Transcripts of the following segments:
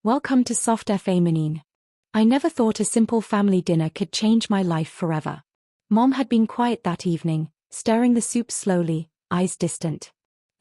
Welcome to Soft Feminine. I never thought a simple family dinner could change my life forever. Mom had been quiet that evening, stirring the soup slowly, eyes distant.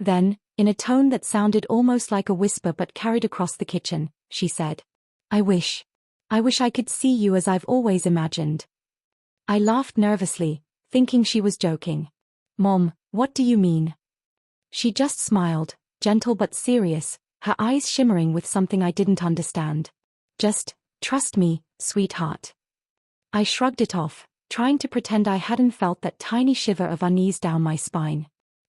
Then, in a tone that sounded almost like a whisper but carried across the kitchen, she said, I wish I could see you as I've always imagined. I laughed nervously, thinking she was joking. Mom, what do you mean? She just smiled, gentle but serious, her eyes shimmering with something I didn't understand. Just, trust me, sweetheart. I shrugged it off, trying to pretend I hadn't felt that tiny shiver of unease down my spine.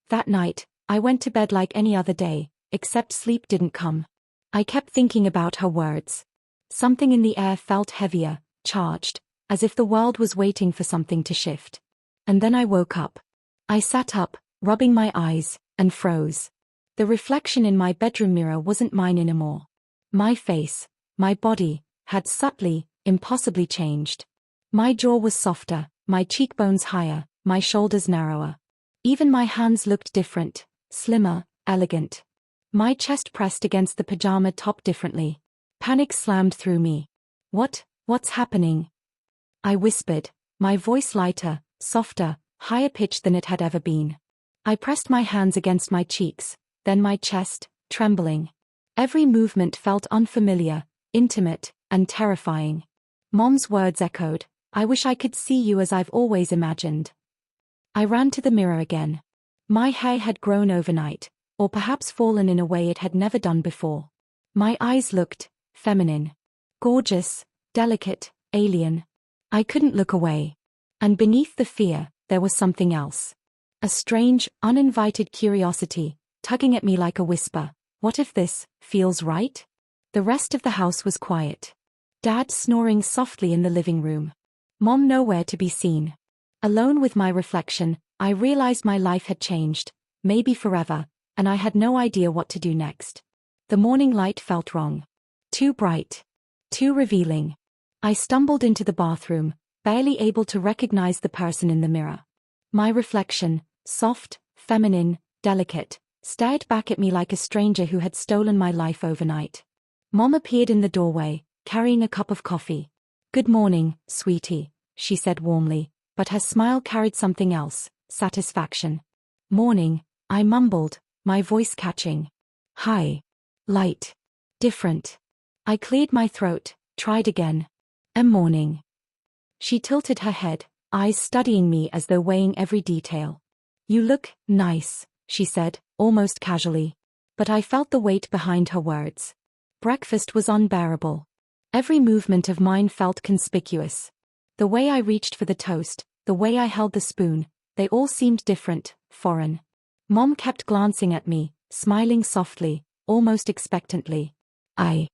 That night, I went to bed like any other day, except sleep didn't come. I kept thinking about her words. Something in the air felt heavier, charged, as if the world was waiting for something to shift. And then I woke up. I sat up, rubbing my eyes, and froze. The reflection in my bedroom mirror wasn't mine anymore. My face, my body, had subtly, impossibly changed. My jaw was softer, my cheekbones higher, my shoulders narrower. Even my hands looked different, slimmer, elegant. My chest pressed against the pajama top differently. Panic slammed through me. What's happening? I whispered, my voice lighter, softer, higher pitched than it had ever been. I pressed my hands against my cheeks, then my chest, trembling. Every movement felt unfamiliar, intimate, and terrifying. Mom's words echoed, I wish I could see you as I've always imagined. I ran to the mirror again. My hair had grown overnight, or perhaps fallen in a way it had never done before. My eyes looked feminine. Gorgeous, delicate, alien. I couldn't look away. And beneath the fear, there was something else. A strange, uninvited curiosity, tugging at me like a whisper. What if this feels right? The rest of the house was quiet. Dad snoring softly in the living room. Mom nowhere to be seen. Alone with my reflection, I realized my life had changed, maybe forever, and I had no idea what to do next. The morning light felt wrong. Too bright. Too revealing. I stumbled into the bathroom, barely able to recognize the person in the mirror. My reflection, soft, feminine, delicate, stared back at me like a stranger who had stolen my life overnight. Mom appeared in the doorway, carrying a cup of coffee. Good morning, sweetie, she said warmly, but her smile carried something else, satisfaction. Morning, I mumbled, my voice catching. Hi. Light. Different. I cleared my throat, tried again. Morning. She tilted her head, eyes studying me as though weighing every detail. You look nice, she said, almost casually. But I felt the weight behind her words. Breakfast was unbearable. Every movement of mine felt conspicuous. The way I reached for the toast, the way I held the spoon, they all seemed different, foreign. Mom kept glancing at me, smiling softly, almost expectantly. I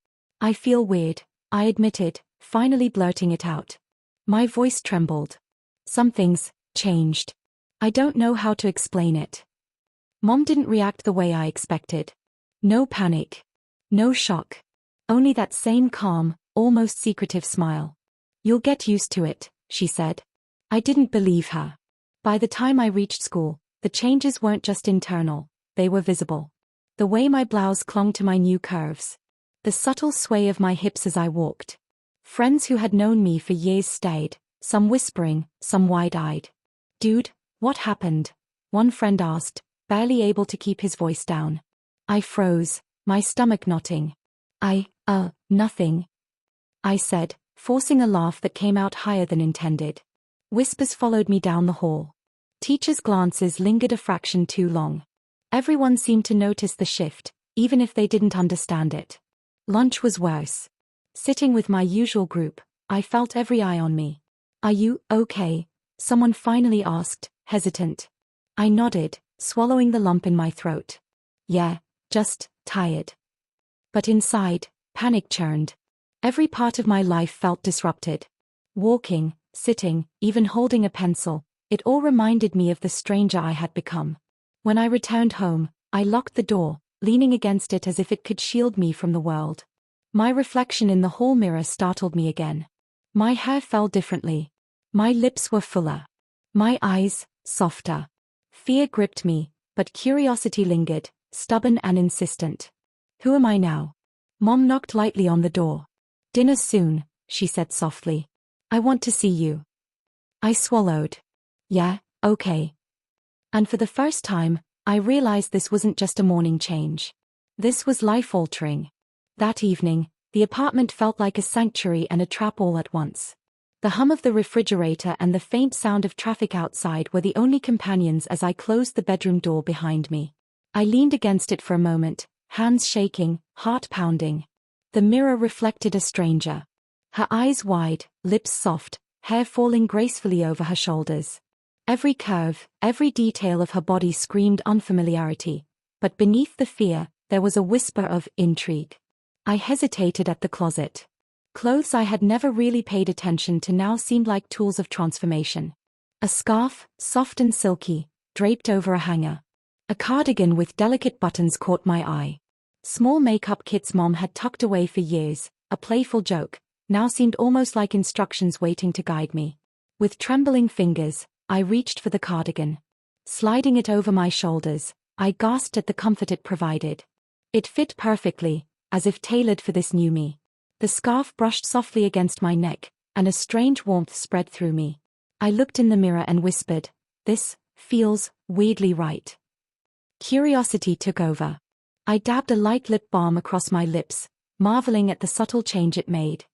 feel weird, I admitted, finally blurting it out. My voice trembled. Something's changed. I don't know how to explain it. Mom didn't react the way I expected. No panic. No shock. Only that same calm, almost secretive smile. You'll get used to it, she said. I didn't believe her. By the time I reached school, the changes weren't just internal, they were visible. The way my blouse clung to my new curves. The subtle sway of my hips as I walked. Friends who had known me for years stayed, some whispering, some wide-eyed. Dude, what happened? One friend asked, barely able to keep his voice down. I froze, my stomach knotting. Nothing. I said, forcing a laugh that came out higher than intended. Whispers followed me down the hall. Teachers' glances lingered a fraction too long. Everyone seemed to notice the shift, even if they didn't understand it. Lunch was worse. Sitting with my usual group, I felt every eye on me. Are you okay? Someone finally asked, hesitant. I nodded, swallowing the lump in my throat. Yeah, just tired. But inside, panic churned. Every part of my life felt disrupted. Walking, sitting, even holding a pencil, it all reminded me of the stranger I had become. When I returned home, I locked the door, leaning against it as if it could shield me from the world. My reflection in the hall mirror startled me again. My hair fell differently. My lips were fuller. My eyes, softer. Fear gripped me, but curiosity lingered, stubborn and insistent. Who am I now? Mom knocked lightly on the door. "Dinner soon," she said softly. "I want to see you." I swallowed. "Yeah, okay." And for the first time, I realized this wasn't just a morning change. This was life-altering. That evening, the apartment felt like a sanctuary and a trap all at once. The hum of the refrigerator and the faint sound of traffic outside were the only companions as I closed the bedroom door behind me. I leaned against it for a moment, hands shaking, heart pounding. The mirror reflected a stranger. Her eyes wide, lips soft, hair falling gracefully over her shoulders. Every curve, every detail of her body screamed unfamiliarity, but beneath the fear, there was a whisper of intrigue. I hesitated at the closet. Clothes I had never really paid attention to now seemed like tools of transformation. A scarf, soft and silky, draped over a hanger. A cardigan with delicate buttons caught my eye. Small makeup kits Mom had tucked away for years, a playful joke, now seemed almost like instructions waiting to guide me. With trembling fingers, I reached for the cardigan. Sliding it over my shoulders, I gasped at the comfort it provided. It fit perfectly, as if tailored for this new me. The scarf brushed softly against my neck, and a strange warmth spread through me. I looked in the mirror and whispered, "This feels weirdly right." Curiosity took over. I dabbed a light lip balm across my lips, marveling at the subtle change it made.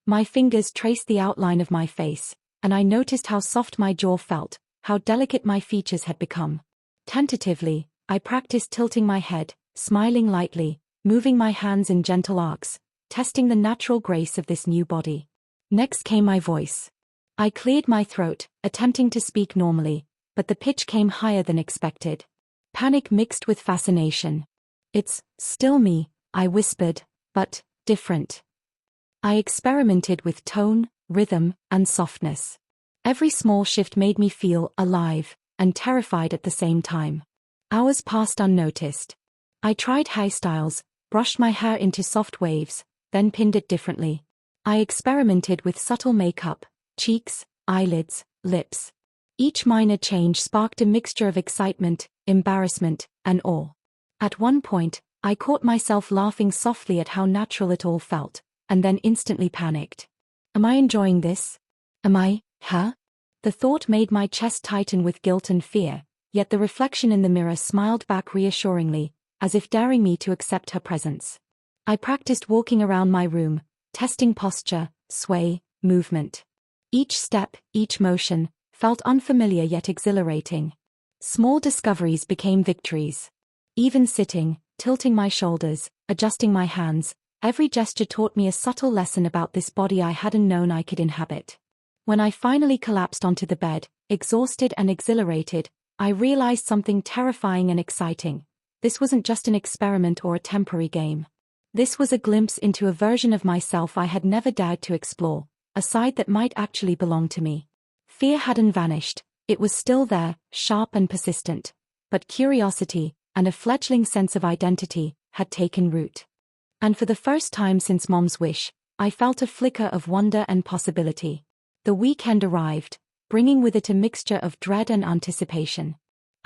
My fingers traced the outline of my face, and I noticed how soft my jaw felt, how delicate my features had become. Tentatively, I practiced tilting my head, smiling lightly, moving my hands in gentle arcs, testing the natural grace of this new body. Next came my voice. I cleared my throat, attempting to speak normally, but the pitch came higher than expected. Panic mixed with fascination. "It's still me," I whispered, "but different." I experimented with tone, rhythm, and softness. Every small shift made me feel alive and terrified at the same time. Hours passed unnoticed. I tried hairstyles, brushed my hair into soft waves, then pinned it differently. I experimented with subtle makeup, cheeks, eyelids, lips. Each minor change sparked a mixture of excitement, embarrassment, and awe. At one point, I caught myself laughing softly at how natural it all felt, and then instantly panicked. Am I enjoying this? Am I, her? The thought made my chest tighten with guilt and fear, yet the reflection in the mirror smiled back reassuringly, as if daring me to accept her presence. I practiced walking around my room, testing posture, sway, movement. Each step, each motion, felt unfamiliar yet exhilarating. Small discoveries became victories. Even sitting, tilting my shoulders, adjusting my hands, every gesture taught me a subtle lesson about this body I hadn't known I could inhabit. When I finally collapsed onto the bed, exhausted and exhilarated, I realized something terrifying and exciting. This wasn't just an experiment or a temporary game. This was a glimpse into a version of myself I had never dared to explore, a side that might actually belong to me. Fear hadn't vanished, it was still there, sharp and persistent. But curiosity, and a fledgling sense of identity, had taken root. And for the first time since Mom's wish, I felt a flicker of wonder and possibility. The weekend arrived, bringing with it a mixture of dread and anticipation.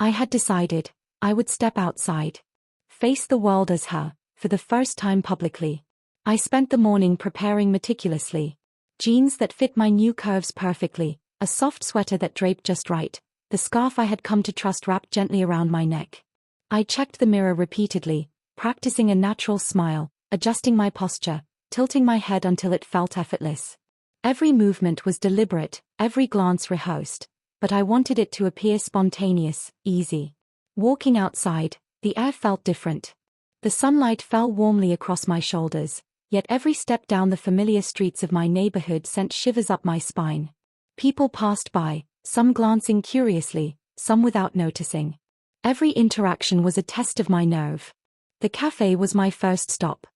I had decided, I would step outside. Face the world as her, for the first time publicly. I spent the morning preparing meticulously. Jeans that fit my new curves perfectly, a soft sweater that draped just right, the scarf I had come to trust wrapped gently around my neck. I checked the mirror repeatedly, practicing a natural smile, adjusting my posture, tilting my head until it felt effortless. Every movement was deliberate, every glance rehearsed, but I wanted it to appear spontaneous, easy. Walking outside, the air felt different. The sunlight fell warmly across my shoulders, yet every step down the familiar streets of my neighborhood sent shivers up my spine. People passed by, some glancing curiously, some without noticing. Every interaction was a test of my nerve. The cafe was my first stop.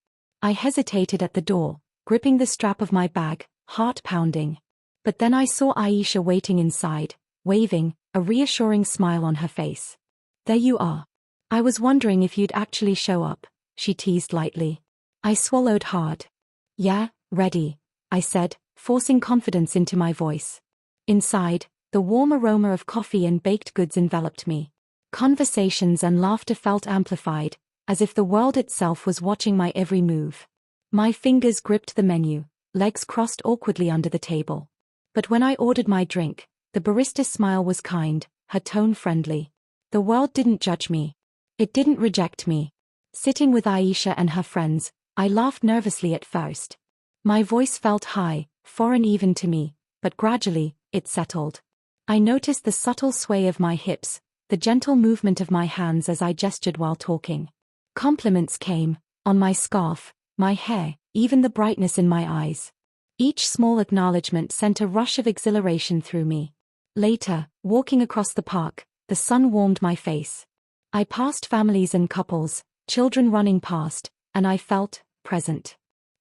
I hesitated at the door, gripping the strap of my bag, heart pounding. But then I saw Aisha waiting inside, waving, a reassuring smile on her face. "There you are. I was wondering if you'd actually show up," she teased lightly. I swallowed hard. "Yeah, ready," I said, forcing confidence into my voice. Inside, the warm aroma of coffee and baked goods enveloped me. Conversations and laughter felt amplified, as if the world itself was watching my every move. My fingers gripped the menu, legs crossed awkwardly under the table. But when I ordered my drink, the barista's smile was kind, her tone friendly. The world didn't judge me. It didn't reject me. Sitting with Aisha and her friends, I laughed nervously at first. My voice felt high, foreign even to me, but gradually, it settled. I noticed the subtle sway of my hips, the gentle movement of my hands as I gestured while talking. Compliments came, on my scarf, my hair, even the brightness in my eyes. Each small acknowledgement sent a rush of exhilaration through me. Later, walking across the park, the sun warmed my face. I passed families and couples, children running past, and I felt present.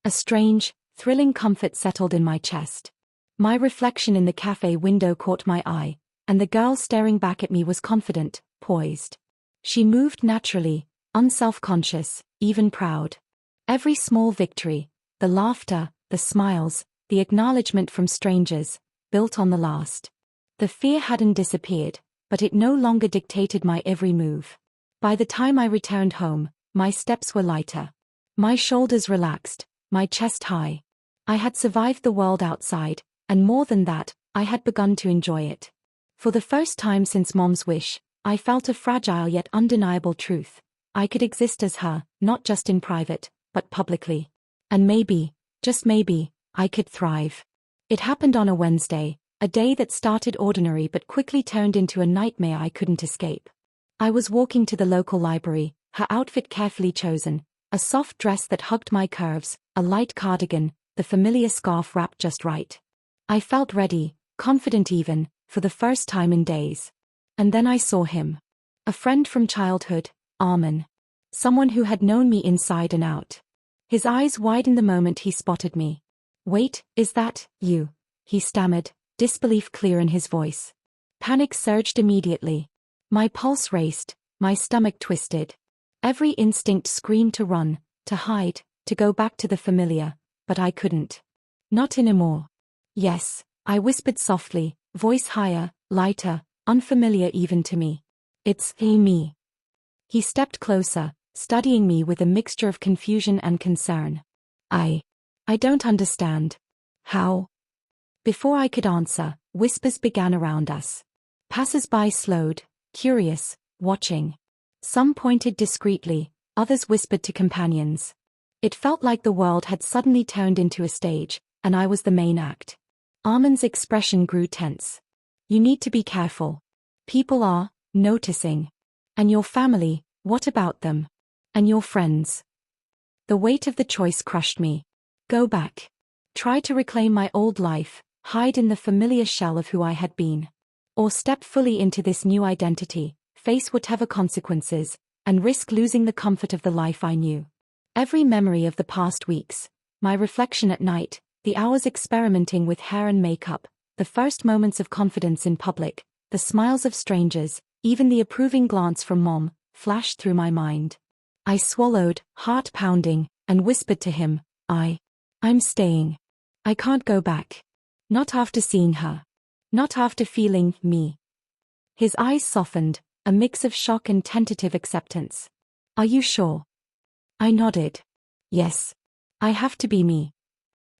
A strange, thrilling comfort settled in my chest. My reflection in the cafe window caught my eye, and the girl staring back at me was confident, poised. She moved naturally, unself-conscious, even proud. Every small victory, the laughter, the smiles, the acknowledgement from strangers, built on the last. The fear hadn't disappeared, but it no longer dictated my every move. By the time I returned home, my steps were lighter. My shoulders relaxed, my chest high. I had survived the world outside, and more than that, I had begun to enjoy it. For the first time since Mom's wish, I felt a fragile yet undeniable truth. I could exist as her, not just in private, but publicly. And maybe, just maybe, I could thrive. It happened on a Wednesday, a day that started ordinary but quickly turned into a nightmare I couldn't escape. I was walking to the local library, her outfit carefully chosen, a soft dress that hugged my curves, a light cardigan, the familiar scarf wrapped just right. I felt ready, confident even, for the first time in days. And then I saw him. A friend from childhood, Armin. Someone who had known me inside and out. His eyes widened the moment he spotted me. "Wait, is that you?" he stammered, disbelief clear in his voice. Panic surged immediately. My pulse raced, my stomach twisted. Every instinct screamed to run, to hide, to go back to the familiar, but I couldn't. Not anymore. "Yes," I whispered softly, voice higher, lighter, unfamiliar even to me. "It's me." He stepped closer, studying me with a mixture of confusion and concern. I don't understand. How?" Before I could answer, whispers began around us. Passers-by slowed, curious, watching. Some pointed discreetly, others whispered to companions. It felt like the world had suddenly turned into a stage, and I was the main act. Armin's expression grew tense. "You need to be careful. People are noticing. And your family, what about them? And your friends?" The weight of the choice crushed me. Go back. Try to reclaim my old life, hide in the familiar shell of who I had been. Or step fully into this new identity, face whatever consequences, and risk losing the comfort of the life I knew. Every memory of the past weeks, my reflection at night, the hours experimenting with hair and makeup, the first moments of confidence in public, the smiles of strangers, even the approving glance from Mom, flashed through my mind. I swallowed, heart pounding, and whispered to him, I'm staying. I can't go back. Not after seeing her. Not after feeling me. His eyes softened, a mix of shock and tentative acceptance. "Are you sure?" I nodded. "Yes. I have to be me."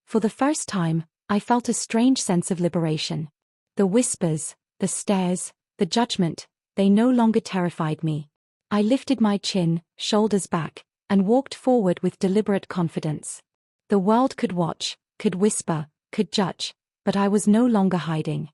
For the first time, I felt a strange sense of liberation. The whispers, the stares, the judgment, they no longer terrified me. I lifted my chin, shoulders back, and walked forward with deliberate confidence. The world could watch, could whisper, could judge, but I was no longer hiding.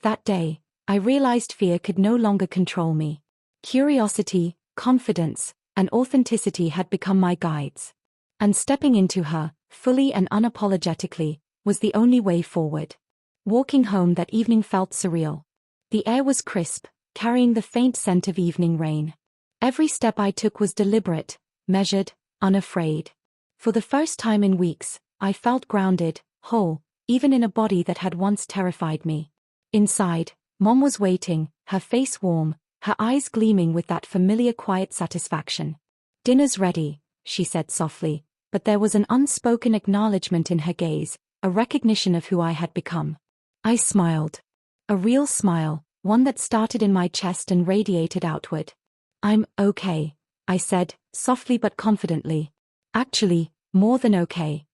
That day, I realized fear could no longer control me. Curiosity, confidence, and authenticity had become my guides. And stepping into her, fully and unapologetically, was the only way forward. Walking home that evening felt surreal. The air was crisp, carrying the faint scent of evening rain. Every step I took was deliberate, measured, unafraid. For the first time in weeks, I felt grounded, whole, even in a body that had once terrified me. Inside, Mom was waiting, her face warm, her eyes gleaming with that familiar quiet satisfaction. "Dinner's ready," she said softly, but there was an unspoken acknowledgement in her gaze, a recognition of who I had become. I smiled. A real smile, one that started in my chest and radiated outward. "I'm okay," I said, softly but confidently. "Actually, More than okay.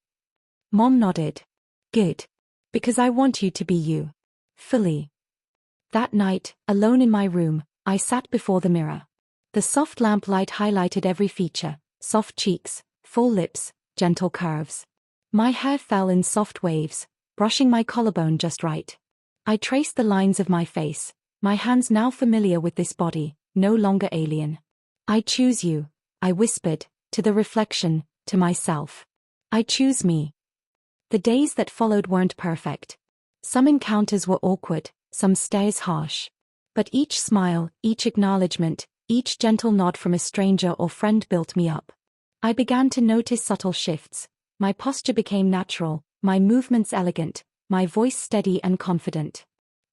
Mom nodded. Good. Because I want you to be you. Fully. That night, alone in my room, I sat before the mirror. The soft lamplight highlighted every feature: soft cheeks, full lips, gentle curves. My hair fell in soft waves, brushing my collarbone just right. I traced the lines of my face, my hands now familiar with this body, no longer alien. I choose you, I whispered, to the reflection, to myself. I choose me. The days that followed weren't perfect. Some encounters were awkward, some stares harsh. But each smile, each acknowledgement, each gentle nod from a stranger or friend built me up. I began to notice subtle shifts. My posture became natural, my movements elegant, my voice steady and confident.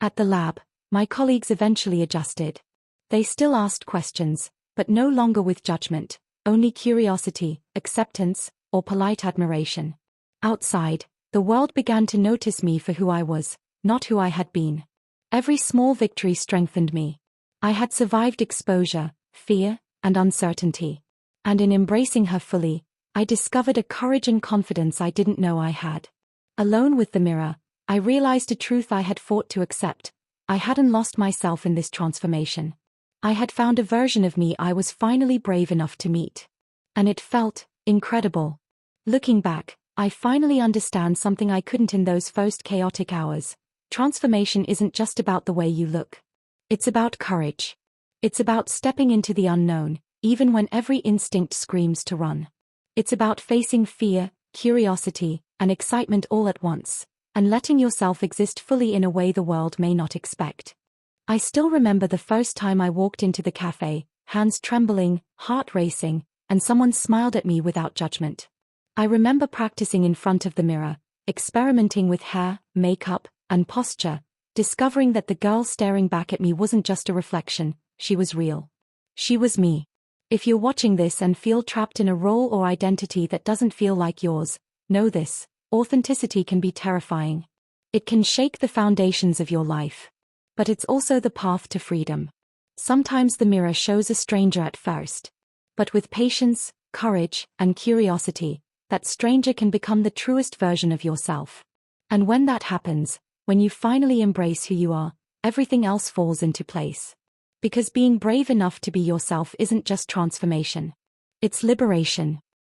At the lab, my colleagues eventually adjusted. They still asked questions, but no longer with judgment, only curiosity, acceptance, or polite admiration. Outside, the world began to notice me for who I was, not who I had been. Every small victory strengthened me. I had survived exposure, fear, and uncertainty. And in embracing her fully, I discovered a courage and confidence I didn't know I had. Alone with the mirror, I realized a truth I had fought to accept: I hadn't lost myself in this transformation. I had found a version of me I was finally brave enough to meet. And it felt incredible. Looking back, I finally understand something I couldn't in those first chaotic hours. Transformation isn't just about the way you look. It's about courage. It's about stepping into the unknown, even when every instinct screams to run. It's about facing fear, curiosity, and excitement all at once, and letting yourself exist fully in a way the world may not expect. I still remember the first time I walked into the cafe, hands trembling, heart racing, and someone smiled at me without judgment. I remember practicing in front of the mirror, experimenting with hair, makeup, and posture, discovering that the girl staring back at me wasn't just a reflection, she was real. She was me. If you're watching this and feel trapped in a role or identity that doesn't feel like yours, know this: authenticity can be terrifying. It can shake the foundations of your life. But it's also the path to freedom. Sometimes the mirror shows a stranger at first. But with patience, courage, and curiosity, that stranger can become the truest version of yourself. And when that happens, when you finally embrace who you are, everything else falls into place. Because being brave enough to be yourself isn't just transformation. It's liberation.